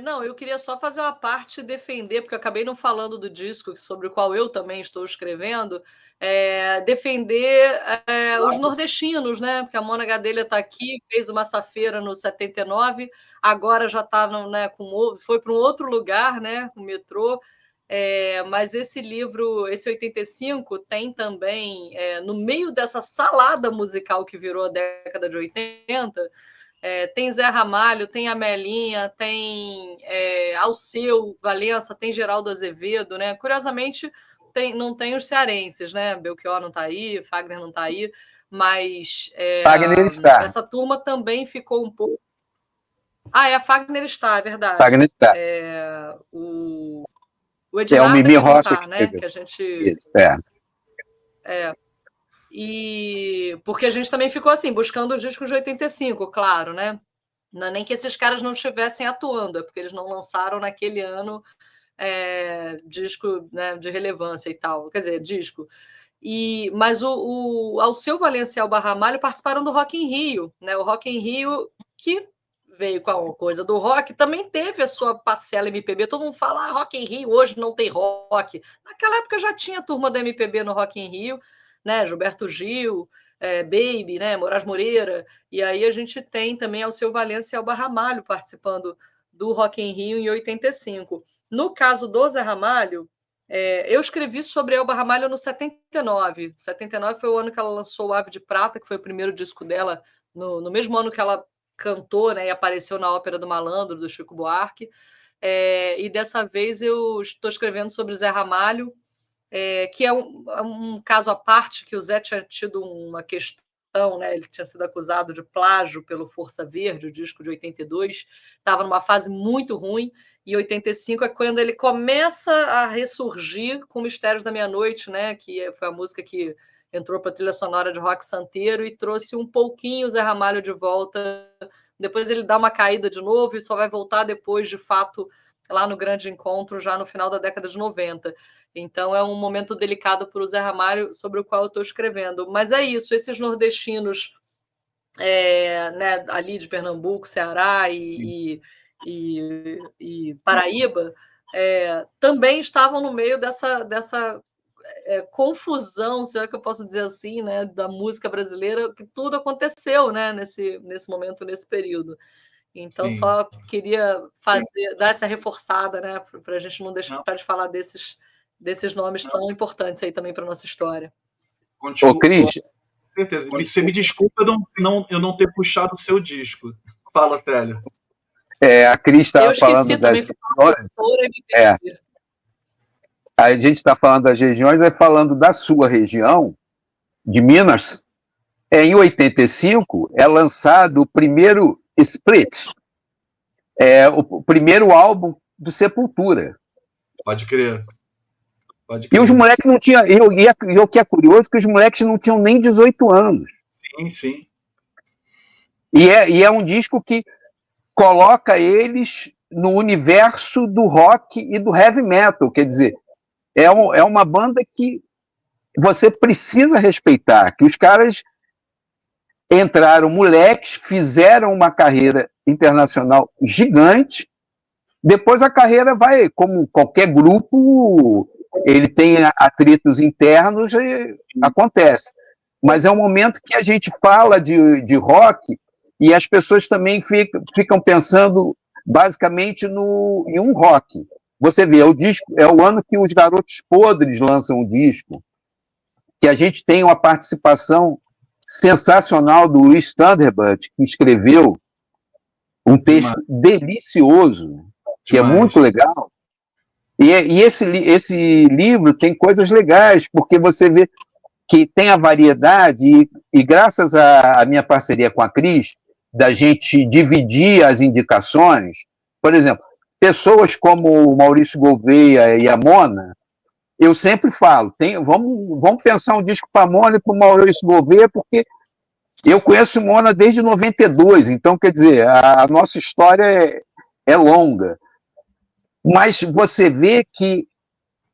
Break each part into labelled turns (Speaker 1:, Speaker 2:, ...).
Speaker 1: Não, eu queria só fazer uma parte e defender, porque eu acabei não falando do disco sobre o qual eu também estou escrevendo, defender os nordestinos, né? Porque a Mona Gadelha está aqui, fez uma safeira no 79, agora já está, né, foi para um outro lugar, né, com o metrô. Mas esse livro, esse 85, tem também, no meio dessa salada musical que virou a década de 80, tem Zé Ramalho, tem Amelinha, tem Alceu Valença, tem Geraldo Azevedo, né? Curiosamente, não tem os cearenses, né? Belchior não está aí, Fagner não está aí, mas
Speaker 2: Fagner está.
Speaker 1: Essa turma também ficou um pouco. A Fagner está, é verdade.
Speaker 2: Fagner está.
Speaker 1: O Ednardo
Speaker 2: o Mimi
Speaker 1: que
Speaker 2: Rocha
Speaker 1: não tá, né? Que a gente.
Speaker 2: Isso,
Speaker 1: E porque a gente também ficou assim, buscando os discos de 85, claro, né? Não é nem que esses caras não estivessem atuando, é porque eles não lançaram naquele ano disco, né, de relevância e tal. Quer dizer, disco. Mas o Alceu Valença e Alba Ramalho participaram do Rock in Rio, né? O Rock in Rio, que veio com a coisa do rock, também teve a sua parcela MPB. Todo mundo fala, Rock in Rio, hoje não tem rock. Naquela época já tinha a turma da MPB no Rock in Rio, né? Gilberto Gil, Baby, né? Moraes Moreira. E aí a gente tem também Alceu Valença e Alba Ramalho participando do Rock in Rio em 85. No caso do Zé Ramalho, eu escrevi sobre Elba Ramalho no 79. 79 foi o ano que ela lançou o Ave de Prata, que foi o primeiro disco dela, no mesmo ano que ela cantou, né, e apareceu na Ópera do Malandro, do Chico Buarque. E dessa vez eu estou escrevendo sobre Zé Ramalho, que é um caso à parte, que o Zé tinha tido uma questão, né? Ele tinha sido acusado de plágio pelo Força Verde, o disco de 82, estava numa fase muito ruim, e 85 é quando ele começa a ressurgir com Mistérios da Meia-Noite, né? Que foi a música que entrou para a trilha sonora de Rock Santeiro e trouxe um pouquinho o Zé Ramalho de volta. Depois ele dá uma caída de novo e só vai voltar depois, de fato, lá no Grande Encontro, já no final da década de 90. Então é um momento delicado para o Zé Ramalho, sobre o qual eu estou escrevendo. Mas é isso, esses nordestinos né, ali de Pernambuco, Ceará e Paraíba também estavam no meio dessa confusão, se é que eu posso dizer assim, né, da música brasileira, que tudo aconteceu, né, nesse momento, nesse período. Então,
Speaker 3: Sim.
Speaker 1: só queria dar essa reforçada, né, para a gente não deixar de falar desses nomes tão importantes aí também para a nossa história.
Speaker 2: Ô, Cris.
Speaker 3: Com certeza. Você me desculpa eu não ter puxado o seu disco. Fala, Célio.
Speaker 2: A Cris estava falando das regiões. A gente está falando das regiões, falando da sua região, de Minas. Em 85, é lançado o primeiro Split, o primeiro álbum do Sepultura.
Speaker 3: Pode crer.
Speaker 2: E os moleques não tinham. E o que é curioso, que os moleques não tinham nem 18 anos.
Speaker 3: Sim, sim.
Speaker 2: E é um disco que coloca eles no universo do rock e do heavy metal. Quer dizer, é uma banda que você precisa respeitar, que os caras entraram moleques, fizeram uma carreira internacional gigante. Depois a carreira vai, como qualquer grupo, ele tem atritos internos e acontece. Mas é um momento que a gente fala de rock e as pessoas também ficam pensando basicamente em um rock. Você vê, é o ano que os Garotos Podres lançam o disco, que a gente tem uma participação sensacional do Luiz Thunderbird, que escreveu um texto delicioso, que é muito legal. E esse livro tem coisas legais, porque você vê que tem a variedade, e graças à minha parceria com a Cris, da gente dividir as indicações, por exemplo, pessoas como o Maurício Gouveia e a Mona, eu sempre falo, vamos pensar um disco para a Mona e para o Maurício Gouveia, porque eu conheço Mona desde 92, então, quer dizer, a nossa história é longa. Mas você vê que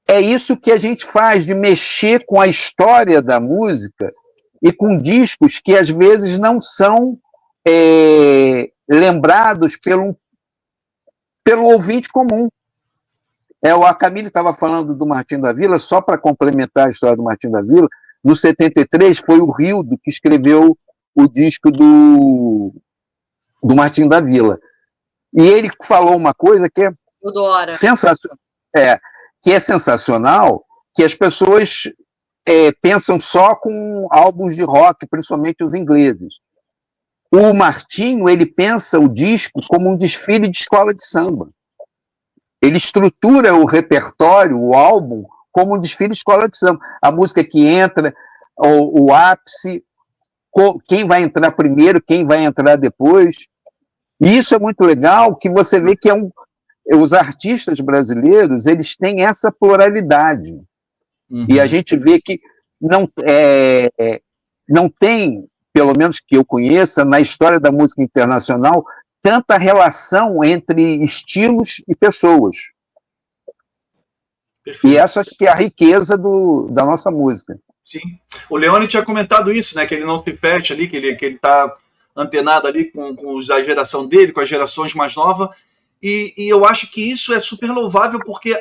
Speaker 2: é isso que a gente faz, de mexer com a história da música e com discos que às vezes não são lembrados pelo ouvinte comum. A Camille estava falando do Martim da Vila, só para complementar a história do Martim da Vila, no 73 foi o Rildo que escreveu o disco do Martim da Vila. E ele falou uma coisa que é sensacional, que é sensacional, que as pessoas pensam só com álbuns de rock, principalmente os ingleses. O Martinho, ele pensa o disco como um desfile de escola de samba. Ele estrutura o repertório, o álbum, como um desfile de escola de samba. A música que entra, o ápice, quem vai entrar primeiro, quem vai entrar depois. E isso é muito legal, que você vê que os artistas brasileiros, eles têm essa pluralidade. Uhum. E a gente vê que não tem, pelo menos que eu conheça, na história da música internacional, tanta relação entre estilos e pessoas. Perfeito. E essa acho que é a riqueza da nossa música.
Speaker 3: Sim. O Leone tinha comentado isso, né? Que ele não se fecha ali, que ele está antenado ali com a geração dele, com as gerações mais novas. E eu acho que isso é super louvável, porque,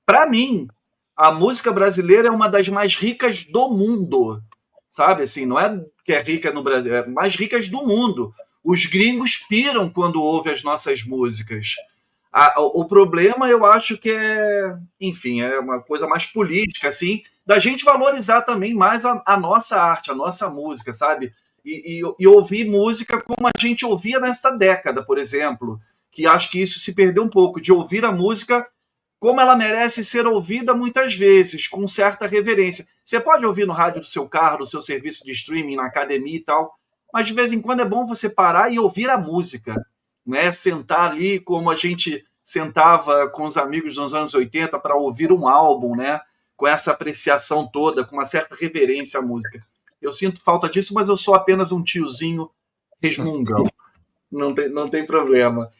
Speaker 3: para mim, a música brasileira é uma das mais ricas do mundo. Sabe? Assim, não é que é rica no Brasil, é mais ricas do mundo. Os gringos piram quando ouvem as nossas músicas. O problema, eu acho que enfim, é uma coisa mais política, assim, da gente valorizar também mais a nossa arte, a nossa música, sabe? E ouvir música como a gente ouvia nessa década, por exemplo, que acho que isso se perdeu um pouco, de ouvir a música como ela merece ser ouvida muitas vezes, com certa reverência. Você pode ouvir no rádio do seu carro, no seu serviço de streaming, na academia e tal, mas de vez em quando é bom você parar e ouvir a música, né? Sentar ali como a gente sentava com os amigos nos anos 80 para ouvir um álbum, né? Com essa apreciação toda, com uma certa reverência à música. Eu sinto falta disso, mas eu sou apenas um tiozinho resmungão. Não tem problema.